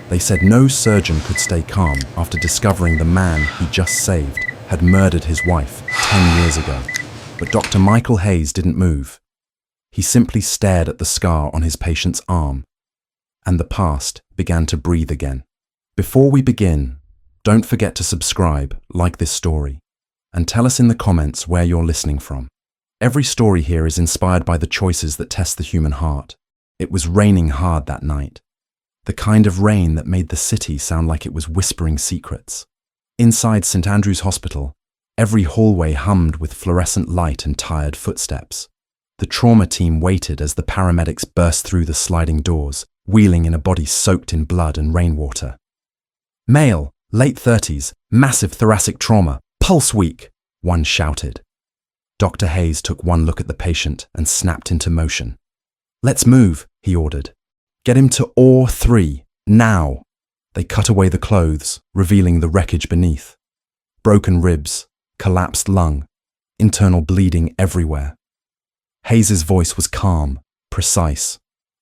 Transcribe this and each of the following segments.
They said no surgeon could stay calm after discovering the man he just saved had murdered his wife 10 years ago. But Dr. Michael Hayes didn't move. He simply stared at the scar on his patient's arm, and the past began to breathe again. Before we begin, don't forget to subscribe, like this story, and tell us in the comments where you're listening from. Every story here is inspired by the choices that test the human heart. It was raining hard that night. The kind of rain that made the city sound like it was whispering secrets. Inside St. Andrew's Hospital, every hallway hummed with fluorescent light and tired footsteps. The trauma team waited as the paramedics burst through the sliding doors, wheeling in a body soaked in blood and rainwater. "Male, late 30s, massive thoracic trauma, pulse weak," one shouted. Dr. Hayes took one look at the patient and snapped into motion. "Let's move," he ordered. "Get him to OR3, now." They cut away the clothes, revealing the wreckage beneath. Broken ribs, collapsed lung, internal bleeding everywhere. Hayes's voice was calm, precise.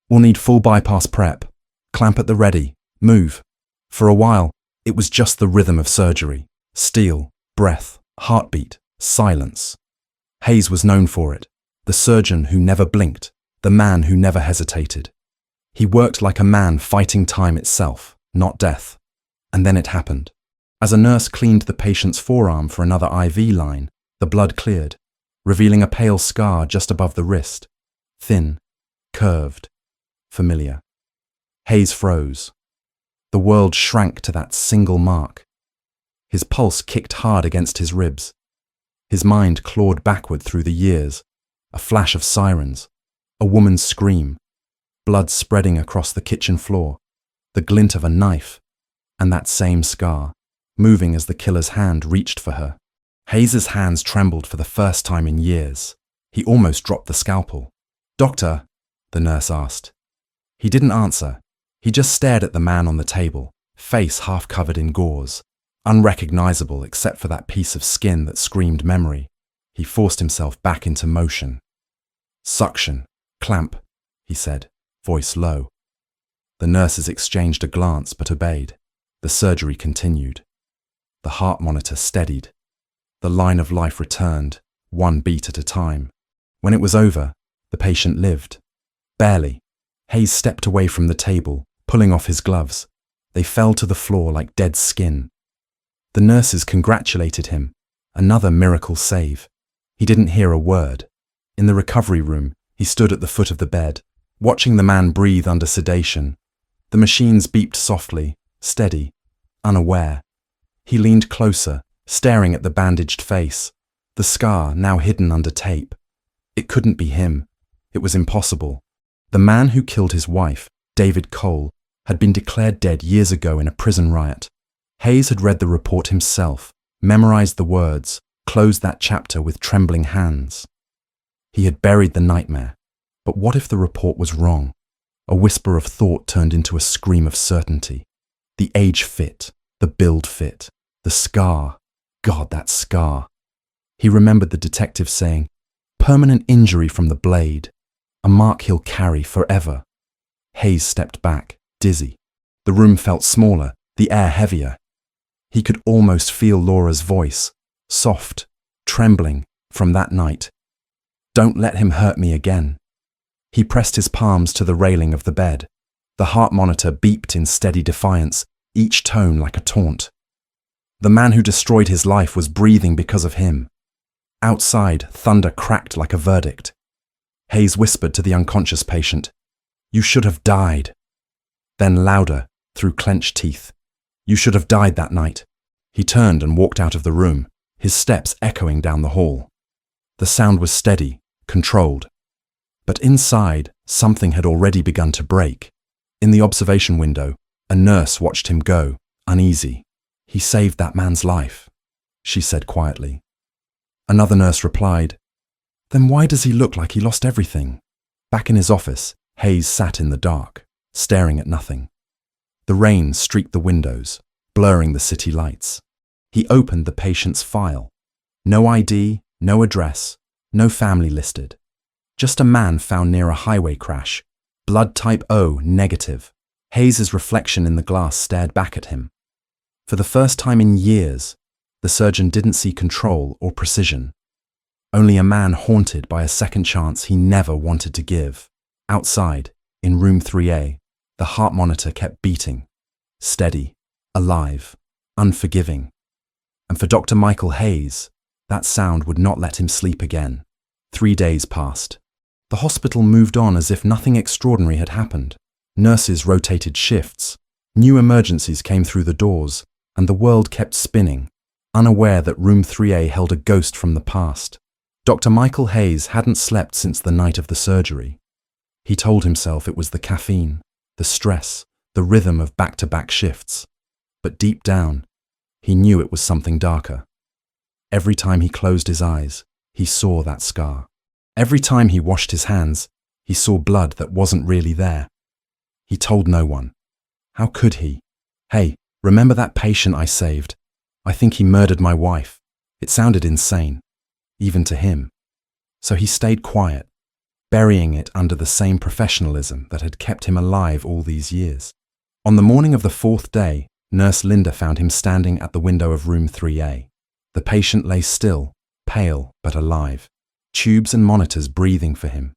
"We'll need full bypass prep. Clamp at the ready. Move." For a while, it was just the rhythm of surgery. Steel, breath, heartbeat, silence. Hayes was known for it. The surgeon who never blinked. The man who never hesitated. He worked like a man fighting time itself, not death. And then it happened. As a nurse cleaned the patient's forearm for another IV line, the blood cleared, revealing a pale scar just above the wrist. Thin, curved, familiar. Hayes froze. The world shrank to that single mark. His pulse kicked hard against his ribs. His mind clawed backward through the years. A flash of sirens. A woman's scream. Blood spreading across the kitchen floor. The glint of a knife. And that same scar, moving as the killer's hand reached for her. Hayes's hands trembled for the first time in years. He almost dropped the scalpel. "Doctor?" the nurse asked. He didn't answer. He just stared at the man on the table, face half covered in gauze, unrecognizable except for that piece of skin that screamed memory. He forced himself back into motion. "Suction. Clamp," he said, voice low. The nurses exchanged a glance but obeyed. The surgery continued. The heart monitor steadied. The line of life returned, one beat at a time. When it was over, the patient lived. Barely. Hayes stepped away from the table, pulling off his gloves. They fell to the floor like dead skin. The nurses congratulated him. Another miracle save. He didn't hear a word. In the recovery room, he stood at the foot of the bed, watching the man breathe under sedation. The machines beeped softly, steady, unaware. He leaned closer, staring at the bandaged face, the scar now hidden under tape. It couldn't be him. It was impossible. The man who killed his wife, David Cole, had been declared dead years ago in a prison riot. Hayes had read the report himself, memorized the words, closed that chapter with trembling hands. He had buried the nightmare. But what if the report was wrong? A whisper of thought turned into a scream of certainty. The age fit, the build fit, the scar. God, that scar. He remembered the detective saying, "Permanent injury from the blade. A mark he'll carry forever." Hayes stepped back, dizzy. The room felt smaller, the air heavier. He could almost feel Laura's voice, soft, trembling, from that night. "Don't let him hurt me again." He pressed his palms to the railing of the bed. The heart monitor beeped in steady defiance, each tone like a taunt. The man who destroyed his life was breathing because of him. Outside, thunder cracked like a verdict. Hayes whispered to the unconscious patient, "You should have died." Then louder, through clenched teeth, "You should have died that night." He turned and walked out of the room, his steps echoing down the hall. The sound was steady, controlled. But inside, something had already begun to break. In the observation window, a nurse watched him go, uneasy. "He saved that man's life," she said quietly. Another nurse replied, "Then why does he look like he lost everything?" Back in his office, Hayes sat in the dark, staring at nothing. The rain streaked the windows, blurring the city lights. He opened the patient's file. No ID, no address, no family listed. Just a man found near a highway crash. Blood type O negative. Hayes's reflection in the glass stared back at him. For the first time in years, the surgeon didn't see control or precision. Only a man haunted by a second chance he never wanted to give. Outside, in room 3A, the heart monitor kept beating. Steady, alive, unforgiving. And for Dr. Michael Hayes, that sound would not let him sleep again. 3 days passed. The hospital moved on as if nothing extraordinary had happened. Nurses rotated shifts. New emergencies came through the doors, and the world kept spinning, unaware that room 3A held a ghost from the past. Dr. Michael Hayes hadn't slept since the night of the surgery. He told himself it was the caffeine, the stress, the rhythm of back-to-back shifts. But deep down, he knew it was something darker. Every time he closed his eyes, he saw that scar. Every time he washed his hands, he saw blood that wasn't really there. He told no one. How could he? Hey, remember that patient I saved? I think he murdered my wife. It sounded insane, even to him. So he stayed quiet, burying it under the same professionalism that had kept him alive all these years. On the morning of the 4th day, Nurse Linda found him standing at the window of room 3A. The patient lay still, pale but alive, tubes and monitors breathing for him.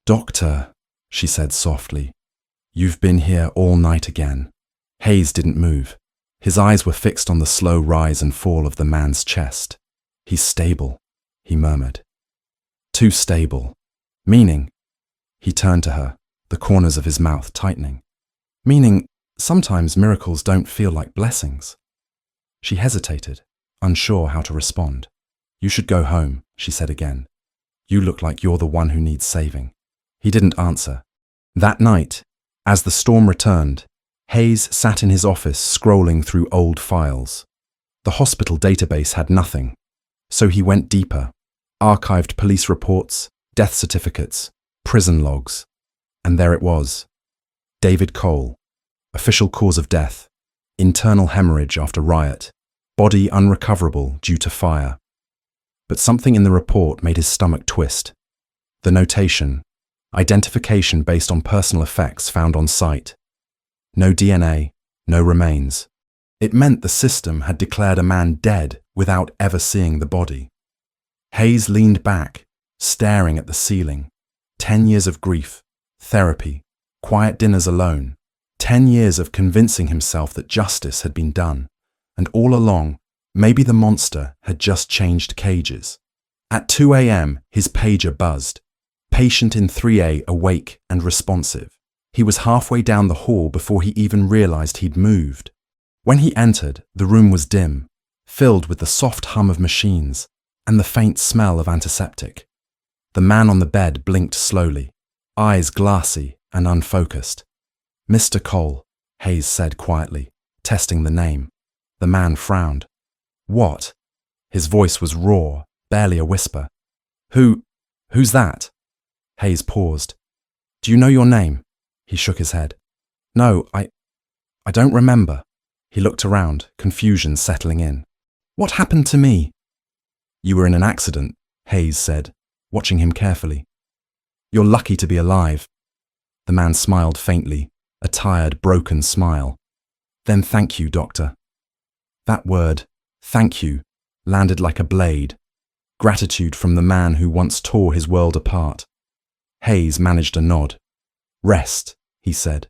"Doctor," she said softly, "you've been here all night again." Hayes didn't move. His eyes were fixed on the slow rise and fall of the man's chest. "He's stable," he murmured. "Too stable." "Meaning?" He turned to her, the corners of his mouth tightening. "Meaning, sometimes miracles don't feel like blessings." She hesitated, unsure how to respond. "You should go home," she said again. "You look like you're the one who needs saving." He didn't answer. That night, as the storm returned, Hayes sat in his office scrolling through old files. The hospital database had nothing, so he went deeper, archived police reports, death certificates, prison logs. And there it was. David Cole. Official cause of death. Internal hemorrhage after riot. Body unrecoverable due to fire. But something in the report made his stomach twist. The notation. Identification based on personal effects found on site. No DNA, no remains. It meant the system had declared a man dead without ever seeing the body. Hayes leaned back, staring at the ceiling. 10 years of grief, therapy, quiet dinners alone. 10 years of convincing himself that justice had been done. And all along, maybe the monster had just changed cages. At 2 a.m., his pager buzzed. Patient in 3A awake and responsive. He was halfway down the hall before he even realized he'd moved. When he entered, the room was dim, filled with the soft hum of machines and the faint smell of antiseptic. The man on the bed blinked slowly, eyes glassy and unfocused. "Mr. Cole," Hayes said quietly, testing the name. The man frowned. "What?" His voice was raw, barely a whisper. Who's that?" Hayes paused. "Do you know your name?" He shook his head. "No, I don't remember." He looked around, confusion settling in. "What happened to me?" "You were in an accident," Hayes said, watching him carefully. "You're lucky to be alive." The man smiled faintly, a tired, broken smile. "Then thank you, doctor." That word, thank you, landed like a blade. Gratitude from the man who once tore his world apart. Hayes managed a nod. "Rest," he said.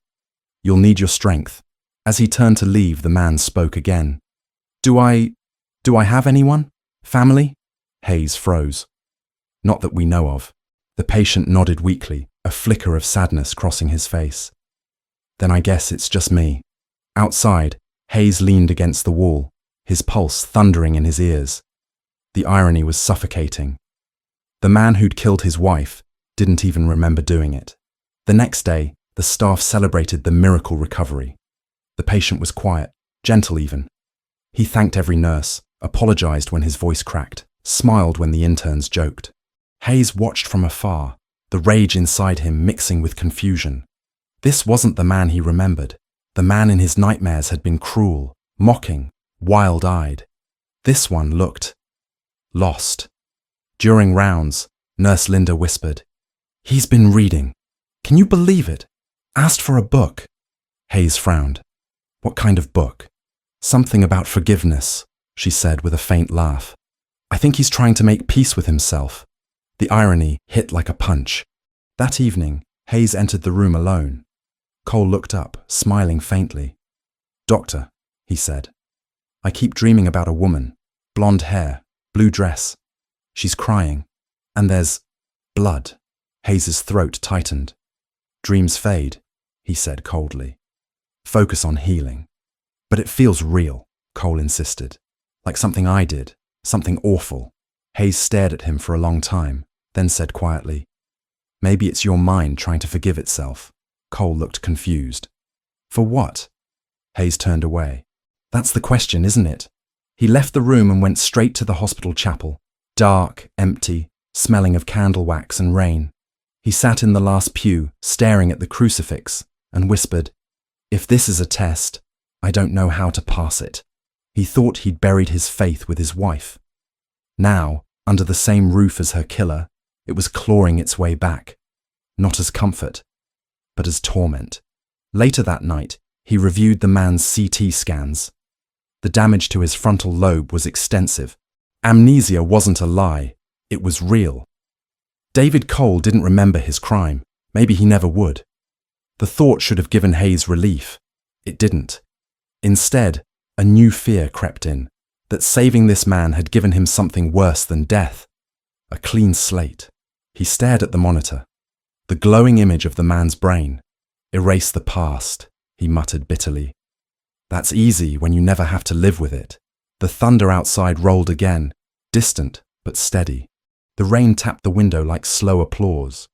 "You'll need your strength." As he turned to leave, the man spoke again. Do I have anyone? Family?" Hayes froze. "Not that we know of." The patient nodded weakly, a flicker of sadness crossing his face. "Then I guess it's just me." Outside, Hayes leaned against the wall, his pulse thundering in his ears. The irony was suffocating. The man who'd killed his wife didn't even remember doing it. The next day, the staff celebrated the miracle recovery. The patient was quiet, gentle even. He thanked every nurse, apologized when his voice cracked, smiled when the interns joked. Hayes watched from afar, the rage inside him mixing with confusion. This wasn't the man he remembered. The man in his nightmares had been cruel, mocking, wild-eyed. This one looked lost. During rounds, Nurse Linda whispered, "He's been reading. Can you believe it? Asked for a book." Hayes frowned. What kind of book? Something about forgiveness, she said with a faint laugh. I think he's trying to make peace with himself. The irony hit like a punch. That evening, Hayes entered the room alone. Cole looked up, smiling faintly. Doctor, he said, I keep dreaming about a woman. Blonde hair, blue dress. She's crying. And there's blood. Hayes's throat tightened. Dreams fade, he said coldly. Focus on healing. But it feels real, Cole insisted. Like something I did, something awful. Hayes stared at him for a long time, then said quietly, Maybe it's your mind trying to forgive itself. Cole looked confused. For what? Hayes turned away. That's the question, isn't it? He left the room and went straight to the hospital chapel. Dark, empty, smelling of candle wax and rain. He sat in the last pew, staring at the crucifix, and whispered, If this is a test, I don't know how to pass it. He thought he'd buried his faith with his wife. Now, under the same roof as her killer, it was clawing its way back, not as comfort, but as torment. Later that night, he reviewed the man's CT scans. The damage to his frontal lobe was extensive. Amnesia wasn't a lie, it was real. David Cole didn't remember his crime. Maybe he never would. The thought should have given Hayes relief. It didn't. Instead, a new fear crept in, that saving this man had given him something worse than death. A clean slate. He stared at the monitor. The glowing image of the man's brain. Erase the past, he muttered bitterly. That's easy when you never have to live with it. The thunder outside rolled again, distant but steady. The rain tapped the window like slow applause.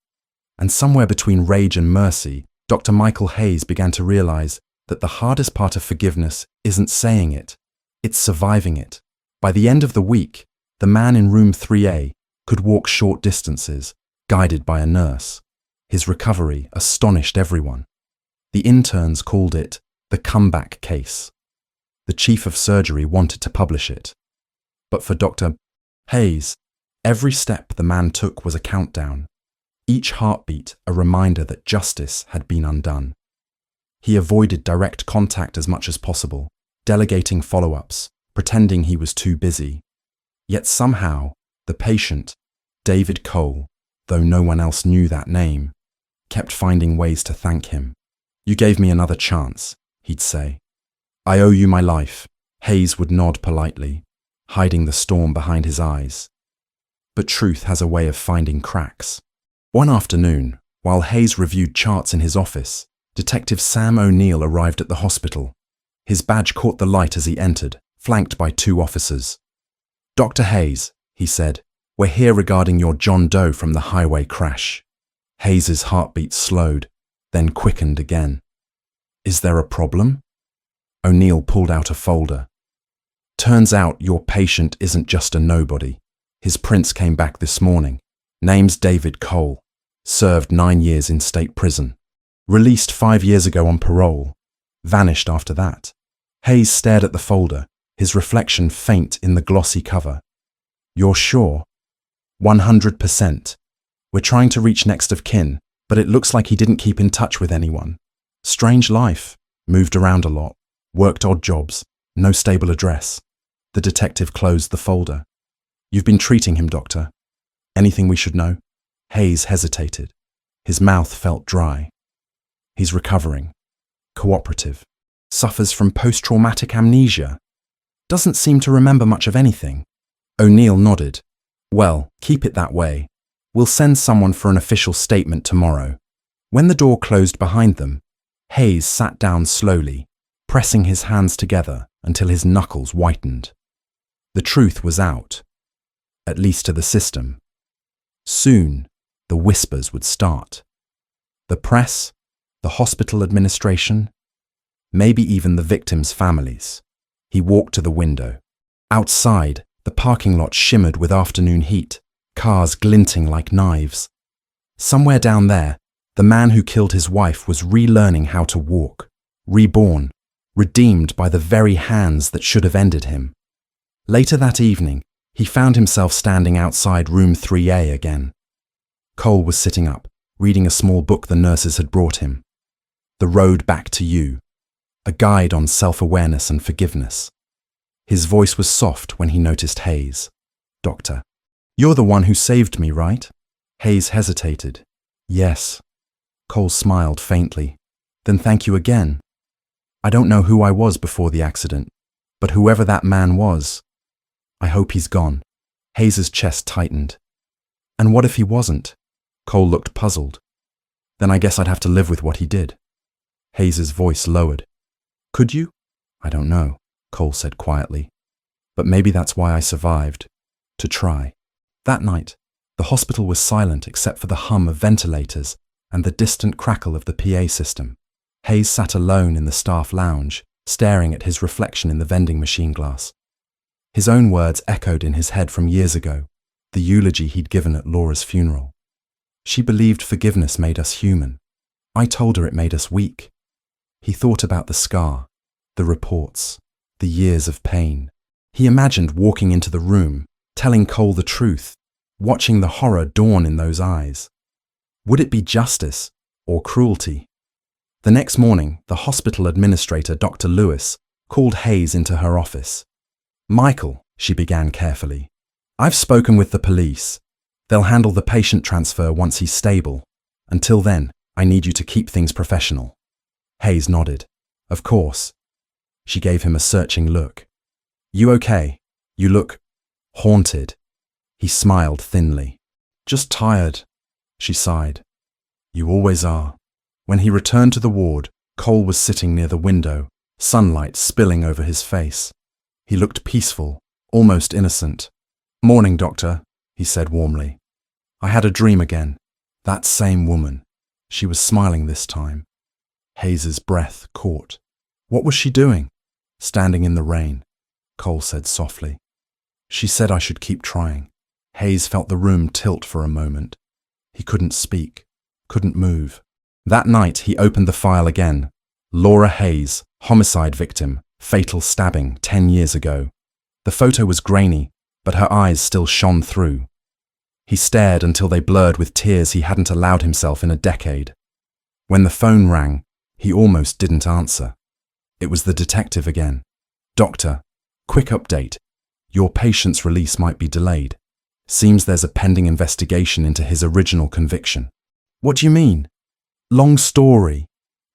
And somewhere between rage and mercy, Dr. Michael Hayes began to realize that the hardest part of forgiveness isn't saying it, it's surviving it. By the end of the week, the man in room 3A could walk short distances, guided by a nurse. His recovery astonished everyone. The interns called it the comeback case. The chief of surgery wanted to publish it. But for Dr. Hayes, every step the man took was a countdown. Each heartbeat a reminder that justice had been undone. He avoided direct contact as much as possible, delegating follow-ups, pretending he was too busy. Yet somehow, the patient, David Cole, though no one else knew that name, kept finding ways to thank him. You gave me another chance, he'd say. I owe you my life. Hayes would nod politely, hiding the storm behind his eyes. But truth has a way of finding cracks. One afternoon, while Hayes reviewed charts in his office, Detective Sam O'Neill arrived at the hospital. His badge caught the light as he entered, flanked by 2 officers. Dr. Hayes, he said, we're here regarding your John Doe from the highway crash. Hayes's heartbeat slowed, then quickened again. Is there a problem? O'Neill pulled out a folder. Turns out your patient isn't just a nobody. His prints came back this morning. Name's David Cole. Served 9 years in state prison. Released 5 years ago on parole. Vanished after that. Hayes stared at the folder, his reflection faint in the glossy cover. You're sure? 100%. We're trying to reach next of kin, but it looks like he didn't keep in touch with anyone. Strange life. Moved around a lot. Worked odd jobs. No stable address. The detective closed the folder. You've been treating him, doctor. Anything we should know? Hayes hesitated. His mouth felt dry. He's recovering. Cooperative. Suffers from post-traumatic amnesia. Doesn't seem to remember much of anything. O'Neill nodded. Well, keep it that way. We'll send someone for an official statement tomorrow. When the door closed behind them, Hayes sat down slowly, pressing his hands together until his knuckles whitened. The truth was out, at least to the system. Soon, the whispers would start. The press, the hospital administration, maybe even the victims' families. He walked to the window. Outside, the parking lot shimmered with afternoon heat, cars glinting like knives. Somewhere down there, the man who killed his wife was relearning how to walk, reborn, redeemed by the very hands that should have ended him. Later that evening, he found himself standing outside room 3A again. Cole was sitting up, reading a small book the nurses had brought him. The Road Back to You. a guide on self-awareness and forgiveness. His voice was soft when he noticed Hayes. "Doctor, you're the one who saved me, right?" Hayes hesitated. "Yes." Cole smiled faintly. "Then thank you again. I don't know who I was before the accident, but whoever that man was, I hope he's gone." Hayes's chest tightened. "And what if he wasn't?" Cole looked puzzled. "Then I guess I'd have to live with what he did." Hayes's voice lowered. "Could you?" "I don't know," Cole said quietly. "But maybe that's why I survived. To try." That night, the hospital was silent except for the hum of ventilators and the distant crackle of the PA system. Hayes sat alone in the staff lounge, staring at his reflection in the vending machine glass. His own words echoed in his head from years ago, the eulogy he'd given at Laura's funeral. "She believed forgiveness made us human. I told her it made us weak." He thought about the scar, the reports, the years of pain. He imagined walking into the room, telling Cole the truth, watching the horror dawn in those eyes. Would it be justice or cruelty? The next morning, the hospital administrator, Dr. Lewis, called Hayes into her office. "Michael," she began carefully, "I've spoken with the police. They'll handle the patient transfer once he's stable. Until then, I need you to keep things professional." Hayes nodded. "Of course." She gave him a searching look. "You okay? You look haunted." He smiled thinly. "Just tired," she sighed. "You always are." When he returned to the ward, Cole was sitting near the window, sunlight spilling over his face. He looked peaceful, almost innocent. "Morning, doctor," he said warmly. "I had a dream again. That same woman." She was smiling this time. Hayes's breath caught. "What was she doing?" "Standing in the rain," Cole said softly. "She said I should keep trying." Hayes felt the room tilt for a moment. He couldn't speak, couldn't move. That night he opened the file again. Laura Hayes, homicide victim, fatal stabbing 10 years ago. The photo was grainy, but her eyes still shone through. He stared until they blurred with tears he hadn't allowed himself in a decade. When the phone rang, he almost didn't answer. It was the detective again. "Doctor, quick update. Your patient's release might be delayed. Seems there's a pending investigation into his original conviction." "What do you mean?" "Long story,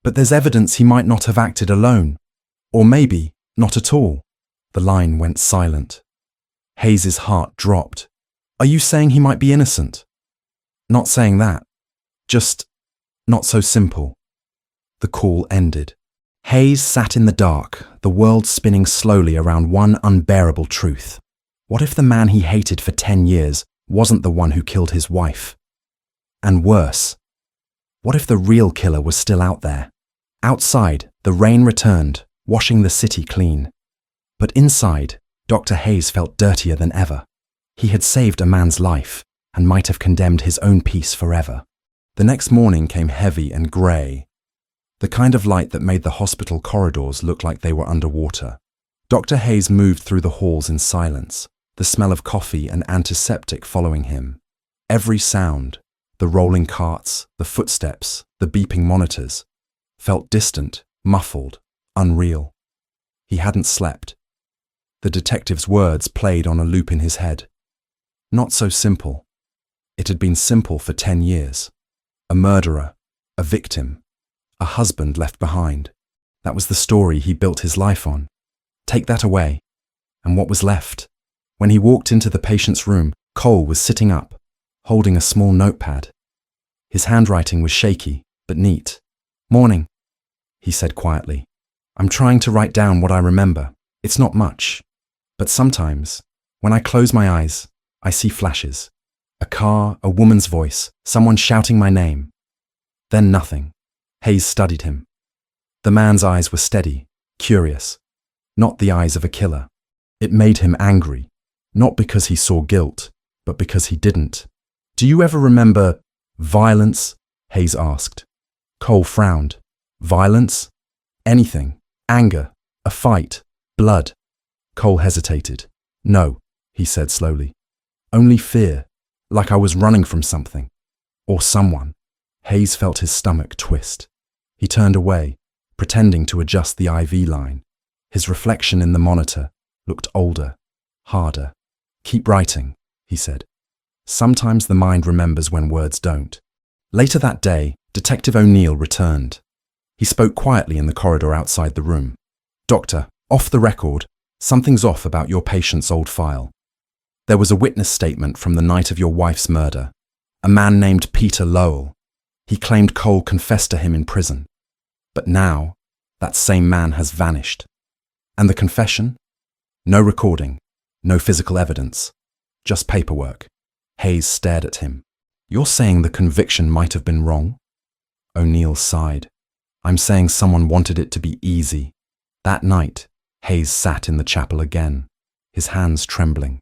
but there's evidence he might not have acted alone. Or maybe not at all." The line went silent. Hayes's heart dropped. "Are you saying he might be innocent?" "Not saying that. Just not so simple." The call ended. Hayes sat in the dark, the world spinning slowly around one unbearable truth. What if the man he hated for 10 years wasn't the one who killed his wife? And worse, what if the real killer was still out there? Outside, the rain returned, washing the city clean. But inside, Dr. Hayes felt dirtier than ever. He had saved a man's life and might have condemned his own peace forever. The next morning came heavy and grey, the kind of light that made the hospital corridors look like they were underwater. Dr. Hayes moved through the halls in silence, the smell of coffee and antiseptic following him. Every sound, the rolling carts, the footsteps, the beeping monitors, felt distant, muffled, unreal. He hadn't slept. The detective's words played on a loop in his head. Not so simple. It had been simple for 10 years. A murderer, a victim, a husband left behind. That was the story he built his life on. Take that away, and what was left? When he walked into the patient's room, Cole was sitting up, holding a small notepad. His handwriting was shaky, but neat. "Morning," he said quietly. "I'm trying to write down what I remember. It's not much. But sometimes, when I close my eyes, I see flashes. A car, a woman's voice, someone shouting my name. Then nothing." Hayes studied him. The man's eyes were steady, curious, not the eyes of a killer. It made him angry, not because he saw guilt, but because he didn't. "Do you ever remember violence?" Hayes asked. Cole frowned. "Violence? Anything. Anger, a fight, blood." Cole hesitated. "No," he said slowly. "Only fear, like I was running from something. Or someone." Hayes felt his stomach twist. He turned away, pretending to adjust the IV line. His reflection in the monitor looked older, harder. "Keep writing," he said. Sometimes the mind remembers when words don't. Later that day, Detective O'Neill returned. He spoke quietly in the corridor outside the room. "Doctor, off the record, something's off about your patient's old file. There was a witness statement from the night of your wife's murder. A man named Peter Lowell. He claimed Cole confessed to him in prison. But now, that same man has vanished. And the confession? No recording, no physical evidence, just paperwork." Hayes stared at him. "You're saying the conviction might have been wrong?" O'Neill sighed. "I'm saying someone wanted it to be easy." That night, Hayes sat in the chapel again, his hands trembling.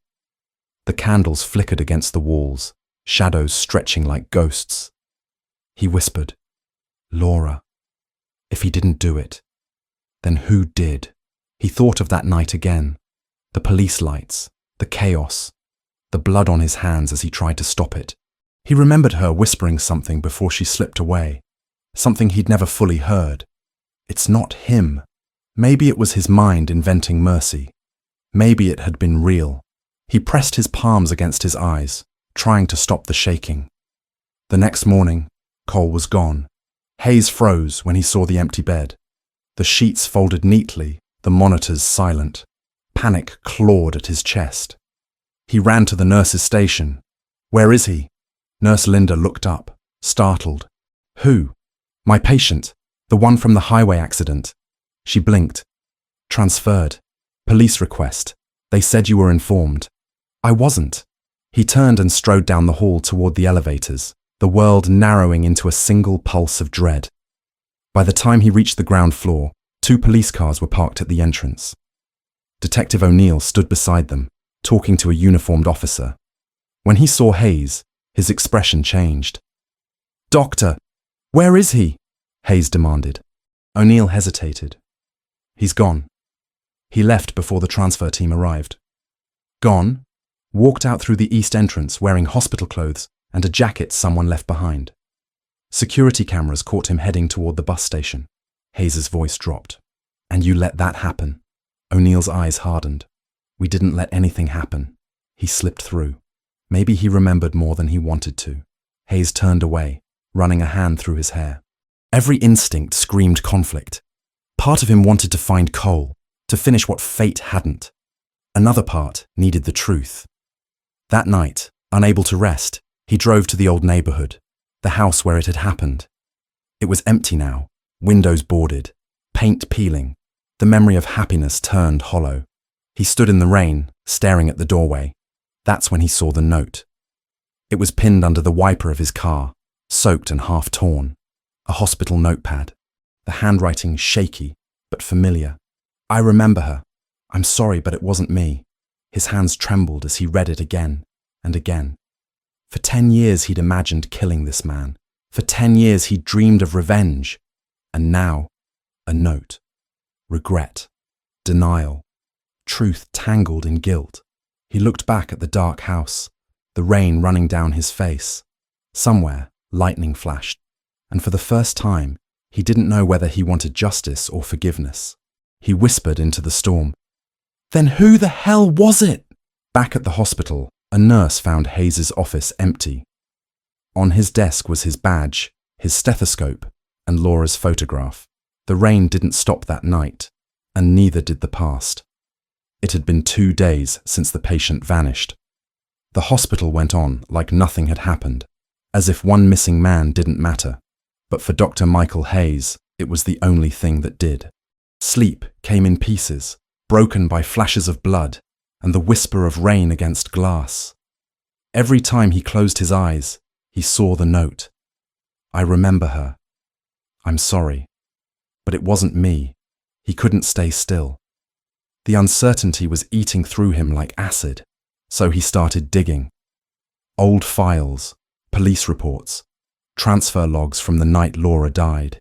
The candles flickered against the walls, shadows stretching like ghosts. He whispered, "Laura, if he didn't do it, then who did?" He thought of that night again, the police lights, the chaos, the blood on his hands as he tried to stop it. He remembered her whispering something before she slipped away, something he'd never fully heard. It's not him. Maybe it was his mind inventing mercy. Maybe it had been real. He pressed his palms against his eyes, trying to stop the shaking. The next morning, Cole was gone. Hayes froze when he saw the empty bed. The sheets folded neatly, the monitors silent. Panic clawed at his chest. He ran to the nurse's station. "Where is he?" Nurse Linda looked up, startled. "Who?" "My patient, the one from the highway accident." She blinked. "Transferred. Police request. They said you were informed." "I wasn't." He turned and strode down the hall toward the elevators, the world narrowing into a single pulse of dread. By the time he reached the ground floor, 2 police cars were parked at the entrance. Detective O'Neill stood beside them, talking to a uniformed officer. When he saw Hayes, his expression changed. "Doctor, where is he?" Hayes demanded. O'Neill hesitated. "He's gone. He left before the transfer team arrived." "Gone?" Walked out through the east entrance wearing hospital clothes and a jacket someone left behind. Security cameras caught him heading toward the bus station. Hayes' voice dropped. "And you let that happen?" O'Neill's eyes hardened. "We didn't let anything happen." He slipped through. Maybe he remembered more than he wanted to. Hayes turned away, running a hand through his hair. Every instinct screamed conflict. Part of him wanted to find Cole, to finish what fate hadn't. Another part needed the truth. That night, unable to rest, he drove to the old neighborhood, the house where it had happened. It was empty now, windows boarded, paint peeling. The memory of happiness turned hollow. He stood in the rain, staring at the doorway. That's when he saw the note. It was pinned under the wiper of his car, soaked and half torn. A hospital notepad. The handwriting shaky, but familiar. "I remember her. I'm sorry, but it wasn't me." His hands trembled as he read it again and again. For 10 years he'd imagined killing this man. For 10 years he'd dreamed of revenge. And now, a note. Regret. Denial. Truth tangled in guilt. He looked back at the dark house, the rain running down his face. Somewhere, lightning flashed. And for the first time, he didn't know whether he wanted justice or forgiveness. He whispered into the storm, "Then who the hell was it?" Back at the hospital, a nurse found Hayes' office empty. On his desk was his badge, his stethoscope, and Laura's photograph. The rain didn't stop that night, and neither did the past. It had been 2 days since the patient vanished. The hospital went on like nothing had happened, as if one missing man didn't matter. But for Dr. Michael Hayes, it was the only thing that did. Sleep came in pieces, broken by flashes of blood and the whisper of rain against glass. Every time he closed his eyes, he saw the note. "I remember her. I'm sorry. But it wasn't me." He couldn't stay still. The uncertainty was eating through him like acid, so he started digging. Old files, police reports, transfer logs from the night Laura died.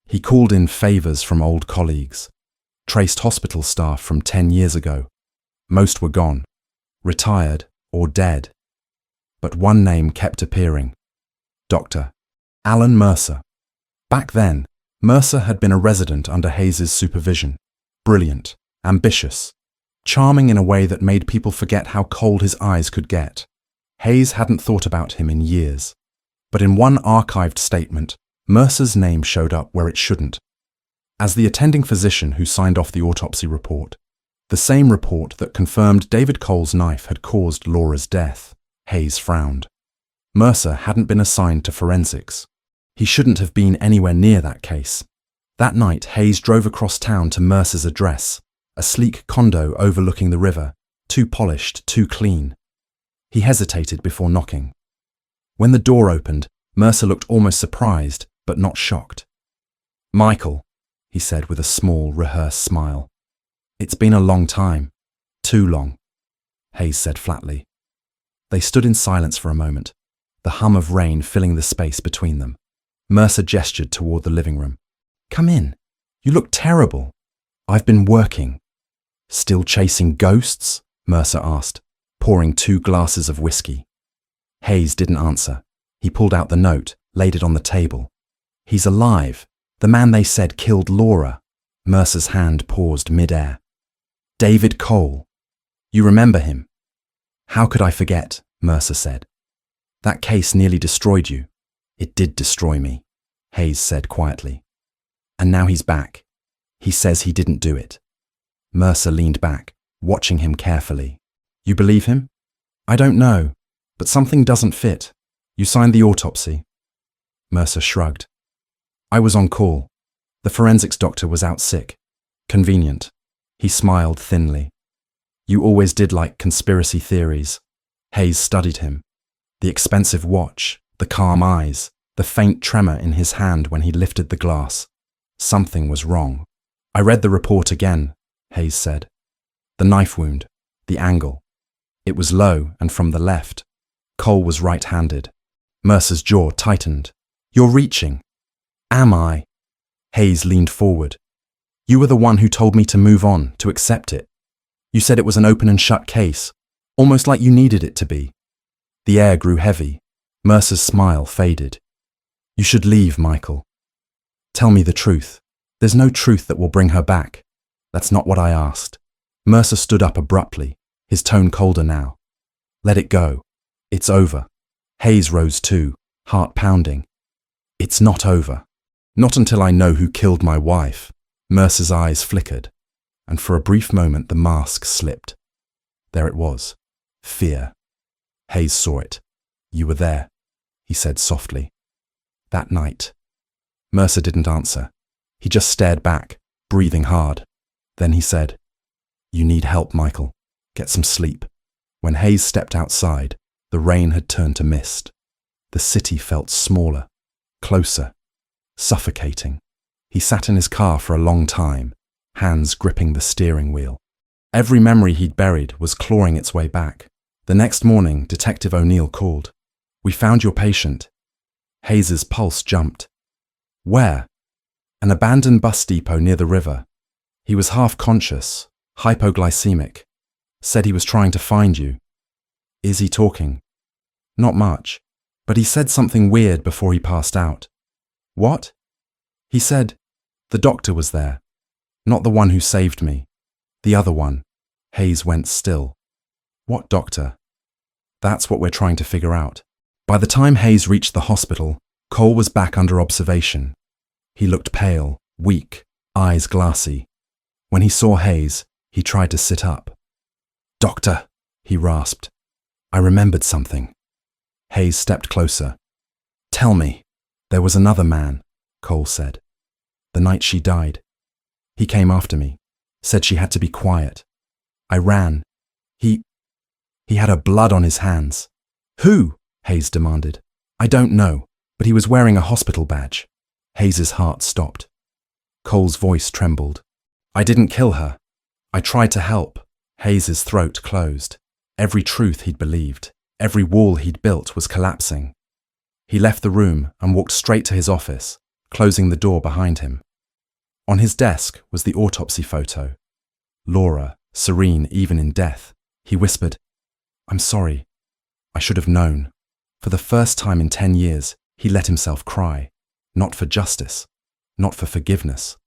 He called in favors from old colleagues, traced hospital staff from 10 years ago. Most were gone, retired or dead. But one name kept appearing. Dr. Alan Mercer. Back then, Mercer had been a resident under Hayes's supervision. Brilliant, ambitious, charming in a way that made people forget how cold his eyes could get. Hayes hadn't thought about him in years. But in one archived statement, Mercer's name showed up where it shouldn't. As the attending physician who signed off the autopsy report, the same report that confirmed David Cole's knife had caused Laura's death. Hayes frowned. Mercer hadn't been assigned to forensics. He shouldn't have been anywhere near that case. That night, Hayes drove across town to Mercer's address, a sleek condo overlooking the river, too polished, too clean. He hesitated before knocking. When the door opened, Mercer looked almost surprised, but not shocked. "Michael," he said with a small, rehearsed smile. "It's been a long time. Too long," Hayes said flatly. They stood in silence for a moment, the hum of rain filling the space between them. Mercer gestured toward the living room. "Come in. You look terrible." "I've been working." "Still chasing ghosts?" Mercer asked, pouring 2 glasses of whiskey. Hayes didn't answer. He pulled out the note, laid it on the table. "He's alive. The man they said killed Laura." Mercer's hand paused mid-air. "David Cole. You remember him?" "How could I forget?" Mercer said. "That case nearly destroyed you." "It did destroy me," Hayes said quietly. "And now he's back. He says he didn't do it." Mercer leaned back, watching him carefully. "You believe him?" "I don't know, but something doesn't fit. You signed the autopsy." Mercer shrugged. "I was on call. The forensics doctor was out sick. Convenient." He smiled thinly. "You always did like conspiracy theories." Hayes studied him. The expensive watch, the calm eyes, the faint tremor in his hand when he lifted the glass. Something was wrong. "I read the report again," Hayes said. "The knife wound, the angle. It was low and from the left. Cole was right-handed." Mercer's jaw tightened. "You're reaching." "Am I?" Hayes leaned forward. "You were the one who told me to move on, to accept it. You said it was an open and shut case, almost like you needed it to be." The air grew heavy. Mercer's smile faded. "You should leave, Michael. Tell me the truth. There's no truth that will bring her back." "That's not what I asked." Mercer stood up abruptly, his tone colder now. "Let it go. It's over." Hayes rose too, heart pounding. "It's not over. Not until I know who killed my wife." Mercer's eyes flickered, and for a brief moment the mask slipped. There it was. Fear. Hayes saw it. "You were there," he said softly. "That night." Mercer didn't answer. He just stared back, breathing hard. Then he said, "You need help, Michael. Get some sleep." When Hayes stepped outside, the rain had turned to mist. The city felt smaller, closer, suffocating. He sat in his car for a long time, hands gripping the steering wheel. Every memory he'd buried was clawing its way back. The next morning, Detective O'Neill called. "We found your patient." Hayes's pulse jumped. "Where?" "An abandoned bus depot near the river. He was half conscious, hypoglycemic. Said he was trying to find you." "Is he talking?" "Not much, but he said something weird before he passed out." "What?" "He said, the doctor was there. Not the one who saved me. The other one." Hayes went still. "What doctor?" "That's what we're trying to figure out." By the time Hayes reached the hospital, Cole was back under observation. He looked pale, weak, eyes glassy. When he saw Hayes, he tried to sit up. "Doctor," he rasped. "I remembered something." Hayes stepped closer. "Tell me." "There was another man," Cole said. "The night she died. He came after me, said she had to be quiet. I ran. He had her blood on his hands." "Who?" Hayes demanded. "I don't know, but he was wearing a hospital badge." Hayes's heart stopped. Cole's voice trembled. "I didn't kill her. I tried to help." Hayes's throat closed. Every truth he'd believed, every wall he'd built was collapsing. He left the room and walked straight to his office, closing the door behind him. On his desk was the autopsy photo. Laura, serene even in death. He whispered, "I'm sorry. I should have known." For the first time in 10 years, he let himself cry. Not for justice. not for forgiveness.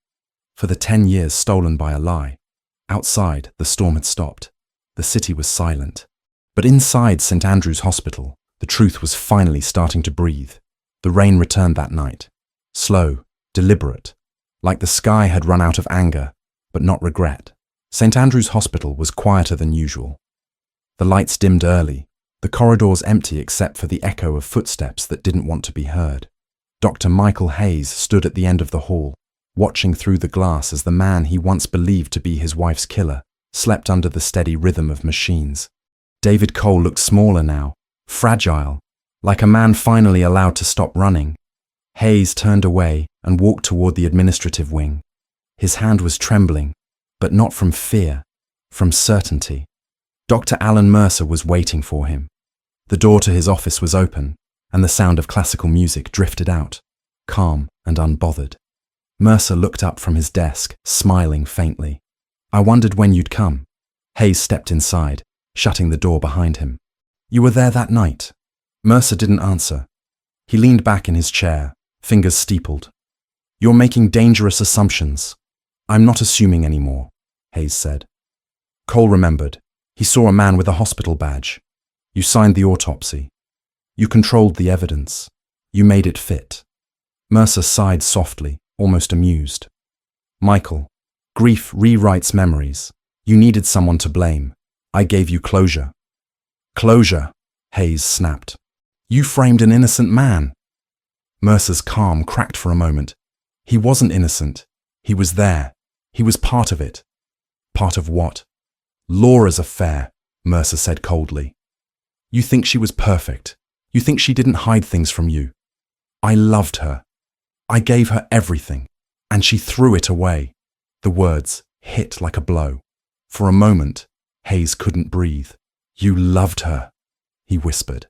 For the 10 years stolen by a lie. Outside, the storm had stopped. The city was silent. But inside St. Andrew's Hospital, the truth was finally starting to breathe. The rain returned that night. Slow, deliberate, like the sky had run out of anger, but not regret. St. Andrew's Hospital was quieter than usual. The lights dimmed early, the corridors empty except for the echo of footsteps that didn't want to be heard. Dr. Michael Hayes stood at the end of the hall, watching through the glass as the man he once believed to be his wife's killer slept under the steady rhythm of machines. David Cole looked smaller now, fragile, like a man finally allowed to stop running. Hayes turned away and walked toward the administrative wing. His hand was trembling, but not from fear, from certainty. Dr. Alan Mercer was waiting for him. The door to his office was open, and the sound of classical music drifted out, calm and unbothered. Mercer looked up from his desk, smiling faintly. "I wondered when you'd come." Hayes stepped inside, shutting the door behind him. "You were there that night?" Mercer didn't answer. He leaned back in his chair, fingers steepled. "You're making dangerous assumptions." "I'm not assuming anymore," Hayes said. Cole remembered. He saw a man with a hospital badge. "You signed the autopsy. You controlled the evidence. You made it fit." Mercer sighed softly, almost amused. "Michael, grief rewrites memories. You needed someone to blame. I gave you closure." "Closure," Hayes snapped. "You framed an innocent man." Mercer's calm cracked for a moment. He wasn't innocent. He was there. He was part of it. Part of what? "Laura's affair," Mercer said coldly. "You think she was perfect. You think she didn't hide things from you. I loved her. I gave her everything, and she threw it away." The words hit like a blow. For a moment, Hayes couldn't breathe. "You loved her," he whispered.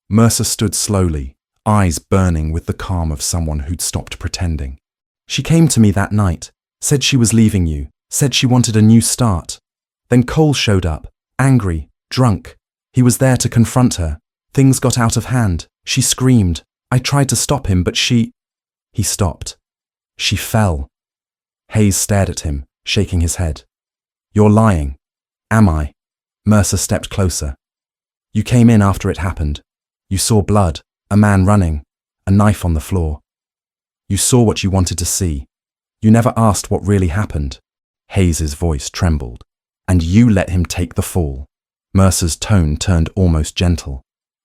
Mercer stood slowly, eyes burning with the calm of someone who'd stopped pretending. "She came to me that night, said she was leaving you, said she wanted a new start. Then Cole showed up, angry, drunk. He was there to confront her. Things got out of hand. She screamed. I tried to stop him, but she..." He stopped. "She fell." Hayes stared at him, shaking his head. "You're lying." "Am I?" Mercer stepped closer. "You came in after it happened. You saw blood, a man running, a knife on the floor. You saw what you wanted to see. You never asked what really happened." Hayes's voice trembled. "And you let him take the fall." Mercer's tone turned almost gentle.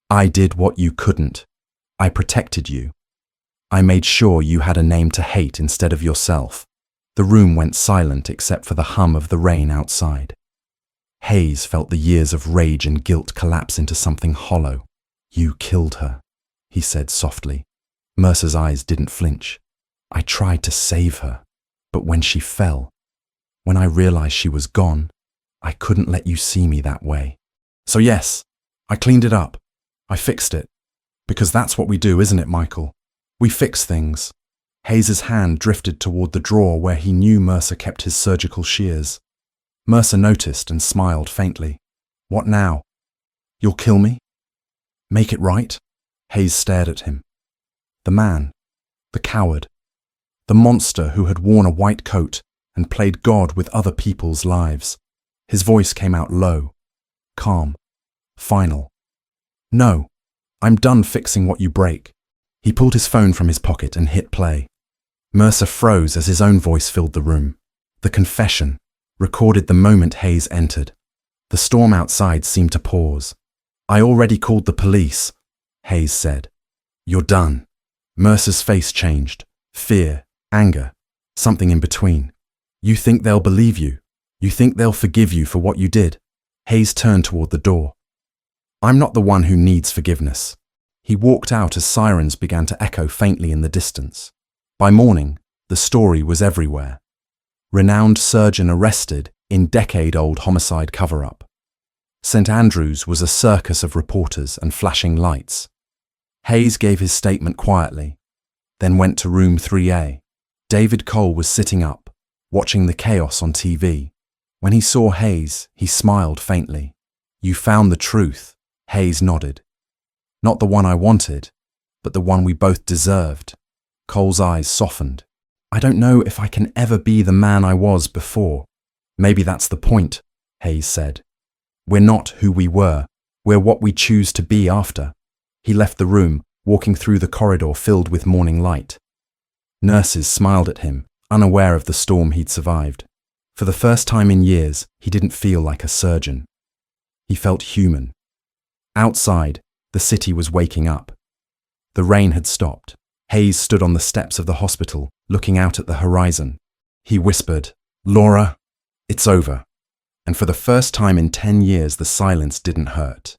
"I did what you couldn't. I protected you. I made sure you had a name to hate instead of yourself." The room went silent except for the hum of the rain outside. Hayes felt the years of rage and guilt collapse into something hollow. "You killed her," he said softly. Mercer's eyes didn't flinch. "I tried to save her, but when she fell, when I realized she was gone, I couldn't let you see me that way. So yes, I cleaned it up. I fixed it. Because that's what we do, isn't it, Michael? We fix things." Hayes's hand drifted toward the drawer where he knew Mercer kept his surgical shears. Mercer noticed and smiled faintly. "What now? You'll kill me? Make it right?" Hayes stared at him. The man, the coward, the monster who had worn a white coat and played God with other people's lives. His voice came out low, calm, final. "No, I'm done fixing what you break." He pulled his phone from his pocket and hit play. Mercer froze as his own voice filled the room. The confession, recorded the moment Hayes entered. The storm outside seemed to pause. "I already called the police," Hayes said. "You're done." Mercer's face changed. Fear, anger, something in between. "You think they'll believe you? You think they'll forgive you for what you did?" Hayes turned toward the door. "I'm not the one who needs forgiveness." He walked out as sirens began to echo faintly in the distance. By morning, the story was everywhere. Renowned surgeon arrested in decade-old homicide cover-up. St. Andrews was a circus of reporters and flashing lights. Hayes gave his statement quietly, then went to room 3A. David Cole was sitting up, watching the chaos on TV. When he saw Hayes, he smiled faintly. "You found the truth," Hayes nodded. "Not the one I wanted, but the one we both deserved." Cole's eyes softened. I don't know if I can ever be the man I was before. Maybe that's the point, Hayes said. We're not who we were. We're what we choose to be after. He left the room, walking through the corridor filled with morning light. Nurses smiled at him, unaware of the storm he'd survived. For the first time in years, he didn't feel like a surgeon. He felt human. Outside, the city was waking up. The rain had stopped. Hayes stood on the steps of the hospital, looking out at the horizon. He whispered, "Laura, it's over." And for the first time in 10 years, the silence didn't hurt.